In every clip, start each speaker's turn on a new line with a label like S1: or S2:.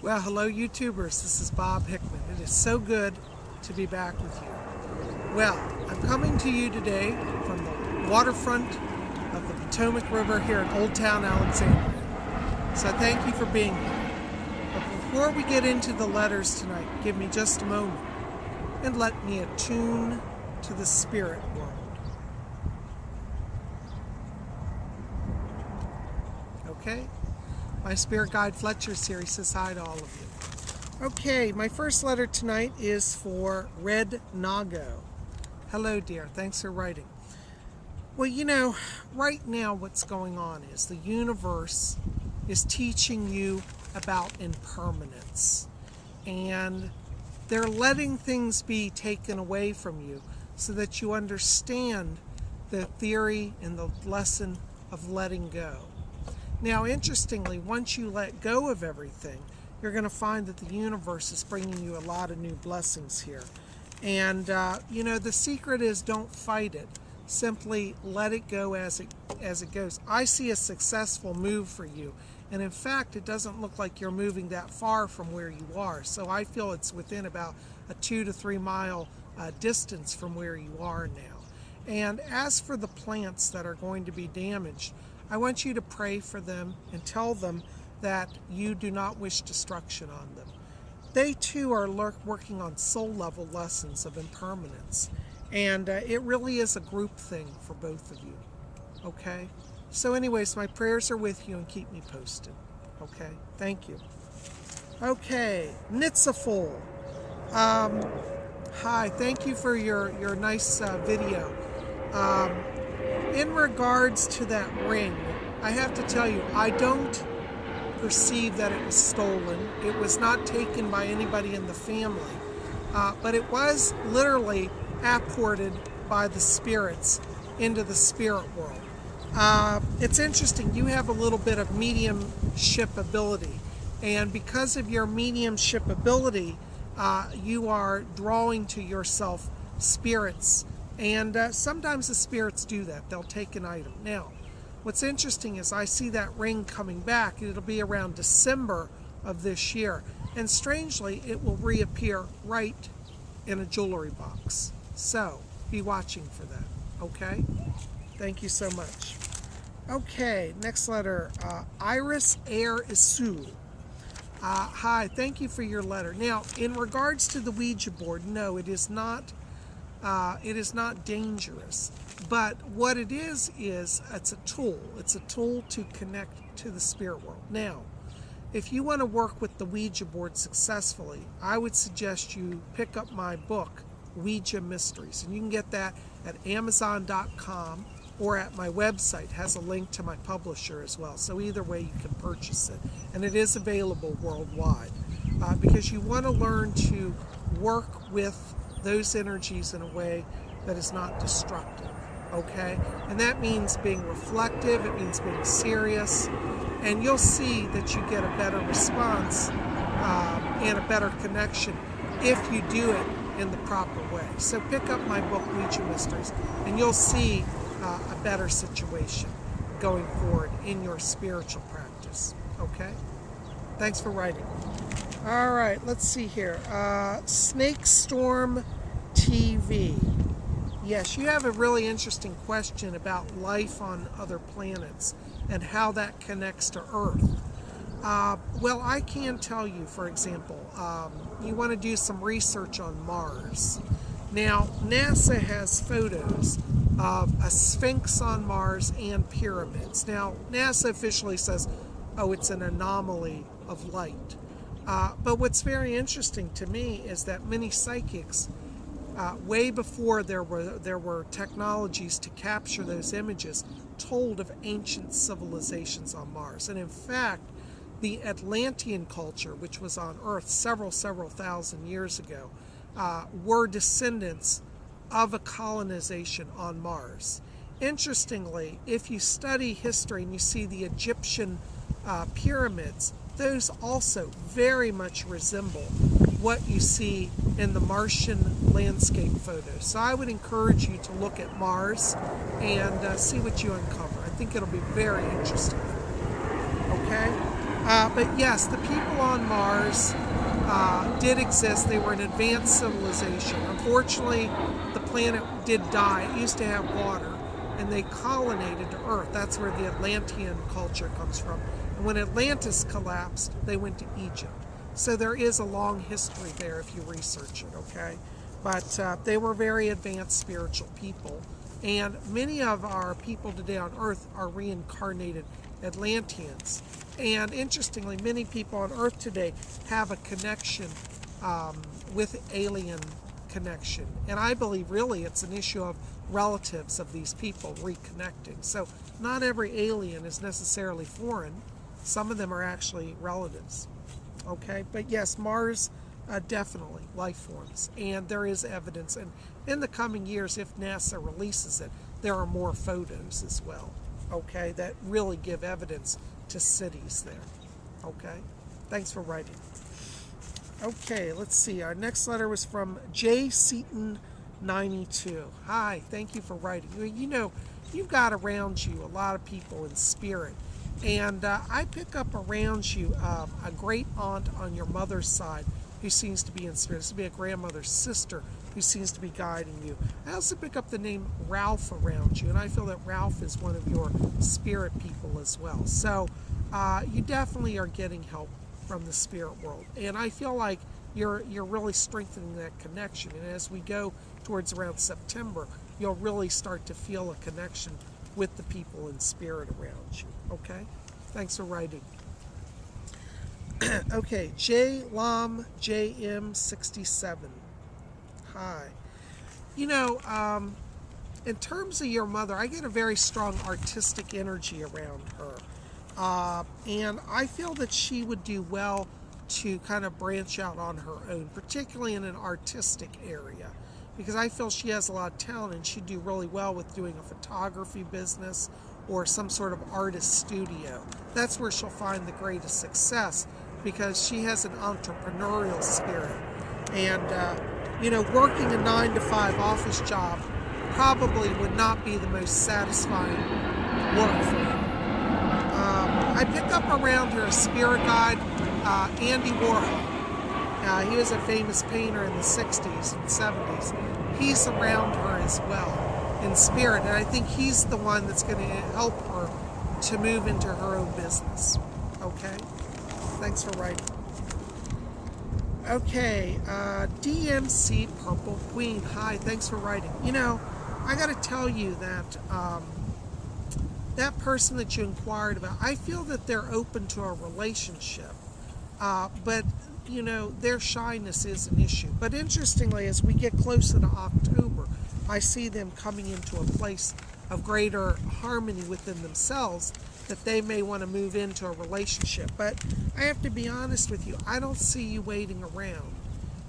S1: Well, hello YouTubers, this is Bob Hickman. It is so good to be back with you. Well, I'm coming to you today from the waterfront of the Potomac River here in Old Town Alexandria. So thank you for being here. But before we get into the letters tonight, give me just a moment and let me attune to the spirit world. Okay? My spirit guide Fletcher series says hi to all of you. Okay, my first letter tonight is for Red Nago. Hello, dear. Thanks for writing. Well, you know, right now what's going on is the universe is teaching you about impermanence. And they're letting things be taken away from you so that you understand the theory and the lesson of letting go. Now, interestingly, once you let go of everything, you're going to find that the universe is bringing you a lot of new blessings here. And, you know, the secret is don't fight it. Simply let it go as it goes. I see a successful move for you. And in fact, it doesn't look like you're moving that far from where you are. So I feel it's within about a 2 to 3 mile distance from where you are now. And as for the plants that are going to be damaged, I want you to pray for them and tell them that you do not wish destruction on them. They too are working on soul level lessons of impermanence. And it really is a group thing for both of you. Okay? So anyways, my prayers are with you and keep me posted. Okay? Thank you. Okay. Nitzaful. Hi. Thank you for your nice video. In regards to that ring, I have to tell you, I don't perceive that it was stolen. It was not taken by anybody in the family, but it was literally apported by the spirits into the spirit world. It's interesting, you have a little bit of mediumship ability, and because of your mediumship ability, you are drawing to yourself spirits. And sometimes the spirits do that. They'll take an item. Now, what's interesting is I see that ring coming back. It'll be around December of this year. And strangely, it will reappear right in a jewelry box. So, be watching for that. Okay? Thank you so much. Okay, next letter. Iris Air Isu. Hi, thank you for your letter. Now, in regards to the Ouija board, no, it is not dangerous, but what it is it's a tool. It's a tool to connect to the spirit world. Now, if you want to work with the Ouija board successfully, I would suggest you pick up my book, Ouija Mysteries, and you can get that at Amazon.com or at my website. It has a link to my publisher as well, so either way you can purchase it, and it is available worldwide, because you want to learn to work with those energies in a way that is not destructive, okay? And that means being reflective, it means being serious, and you'll see that you get a better response and a better connection if you do it in the proper way. So pick up my book, Ouija Mysteries, and you'll see a better situation going forward in your spiritual practice, okay? Thanks for writing. All right, let's see here. Snake Storm TV. Yes, you have a really interesting question about life on other planets and how that connects to Earth. Well, I can tell you, for example, you want to do some research on Mars. Now, NASA has photos of a Sphinx on Mars and pyramids. Now, NASA officially says, oh, it's an anomaly of light. But what's very interesting to me is that many psychics, way before there were technologies to capture those images, told of ancient civilizations on Mars. And in fact, the Atlantean culture, which was on Earth several thousand years ago, were descendants of a colonization on Mars. Interestingly, if you study history and you see the Egyptian pyramids, those also very much resemble what you see in the Martian landscape photos. So I would encourage you to look at Mars and see what you uncover. I think it'll be very interesting. Okay? But yes, the people on Mars did exist. They were an advanced civilization. Unfortunately, the planet did die. It used to have water, and they colonized Earth. That's where the Atlantean culture comes from. And when Atlantis collapsed, they went to Egypt. So there is a long history there if you research it, okay? But they were very advanced spiritual people. And many of our people today on Earth are reincarnated Atlanteans. And interestingly, many people on Earth today have a connection with alien connection. And I believe really it's an issue of relatives of these people reconnecting. So not every alien is necessarily foreign. Some of them are actually relatives. Okay, but yes, Mars definitely life forms, and there is evidence. And in the coming years, if NASA releases it, there are more photos as well. Okay, that really give evidence to cities there. Okay, thanks for writing. Okay, let's see. Our next letter was from J. Seaton 92. Hi, thank you for writing. You know, you've got around you a lot of people in spirit. And I pick up around you a great aunt on your mother's side who seems to be in spirit. This would be a grandmother's sister who seems to be guiding you. I also pick up the name Ralph around you, and I feel that Ralph is one of your spirit people as well. So you definitely are getting help from the spirit world. And I feel like you're really strengthening that connection. And as we go towards around September, you'll really start to feel a connection with the people in spirit around you. Okay? Thanks for writing. Okay, J. Lam JM 67. Hi. You know, in terms of your mother, I get a very strong artistic energy around her. And I feel that she would do well to kind of branch out on her own, particularly in an artistic area, because I feel she has a lot of talent and she'd do really well with doing a photography business or some sort of artist studio. That's where she'll find the greatest success, because she has an entrepreneurial spirit. And, you know, working a 9-to-5 office job probably would not be the most satisfying work for her. I pick up around her a spirit guide, Andy Warhol. He was a famous painter in the 60s and 70s. He's around her as well in spirit, and I think he's the one that's going to help her to move into her own business. Okay? Thanks for writing. Okay, DMC Purple Queen. Hi, thanks for writing. You know, I got to tell you that that person that you inquired about, I feel that they're open to a relationship, but you know, their shyness is an issue. But interestingly, as we get closer to October, I see them coming into a place of greater harmony within themselves, that they may want to move into a relationship. But I have to be honest with you, I don't see you waiting around.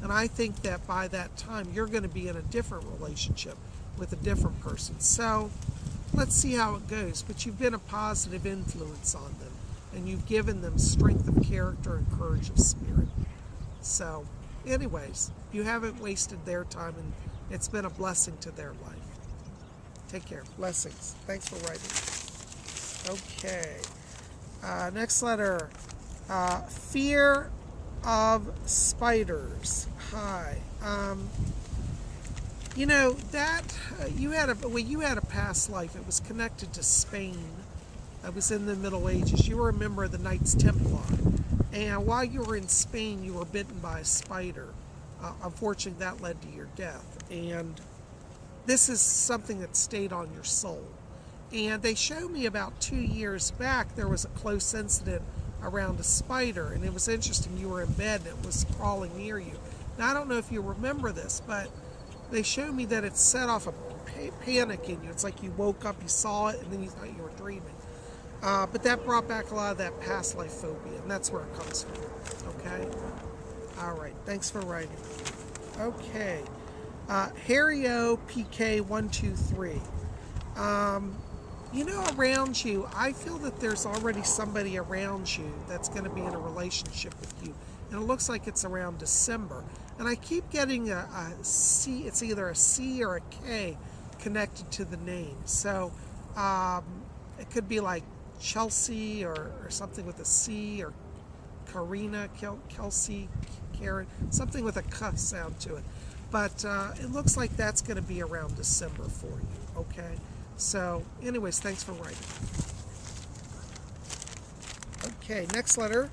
S1: And I think that by that time, you're going to be in a different relationship with a different person. So let's see how it goes. But you've been a positive influence on them, and you've given them strength of character and courage of spirit. So anyways, you haven't wasted their time, and it's been a blessing to their life. Take care. Blessings. Thanks for writing. Okay. Next letter. Fear of spiders. Hi. You know that you had a past life. It was connected to Spain. It was in the Middle Ages. You were a member of the Knights Templar, and while you were in Spain, you were bitten by a spider. Unfortunately, that led to your death. And this is something that stayed on your soul. And they showed me about 2 years back there was a close incident around a spider, and it was interesting. You were in bed and it was crawling near you. Now I don't know if you remember this, but they showed me that it set off a panic in you. It's like you woke up, you saw it, and then you thought you were dreaming. But that brought back a lot of that past life phobia, and that's where it comes from. Okay? All right. Thanks for writing. Okay. Harry O. PK 123. You know, around you, I feel that there's already somebody around you that's going to be in a relationship with you. And it looks like it's around December. And I keep getting a C, it's either a C or a K connected to the name. So it could be like Chelsea or something with a C, or Karina, Kelsey, Karen, something with a K sound to it. But it looks like that's going to be around December for you, okay? So, anyways, thanks for writing. Okay, next letter,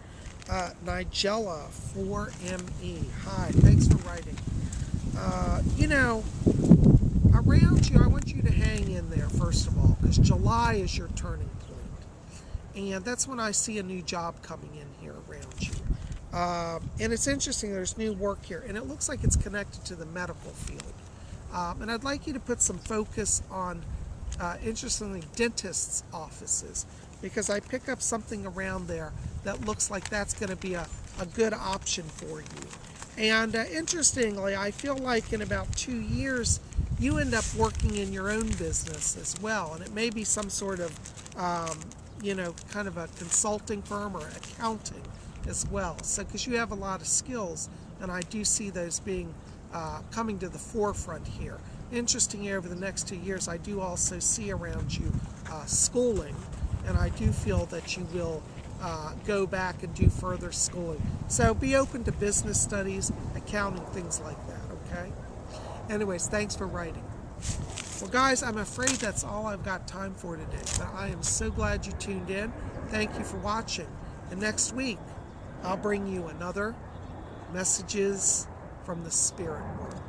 S1: Nigella, 4ME. Hi, thanks for writing. You know, around you, I want you to hang in there, first of all, because July is your turning point. And that's when I see a new job coming in here around you. And it's interesting, there's new work here, and it looks like it's connected to the medical field. And I'd like you to put some focus on, interestingly, dentists' offices, because I pick up something around there that looks like that's going to be a good option for you. And interestingly, I feel like in about 2 years, you end up working in your own business as well. And it may be some sort of, you know, kind of a consulting firm or accounting as well. So, because you have a lot of skills, and I do see those being coming to the forefront here. Interestingly, over the next 2 years, I do also see around you schooling, and I do feel that you will go back and do further schooling. So be open to business studies, accounting, things like that, okay? Anyways, thanks for writing. Well, guys, I'm afraid that's all I've got time for today, but I am so glad you tuned in. Thank you for watching. And next week, I'll bring you another Messages from the Spirit World.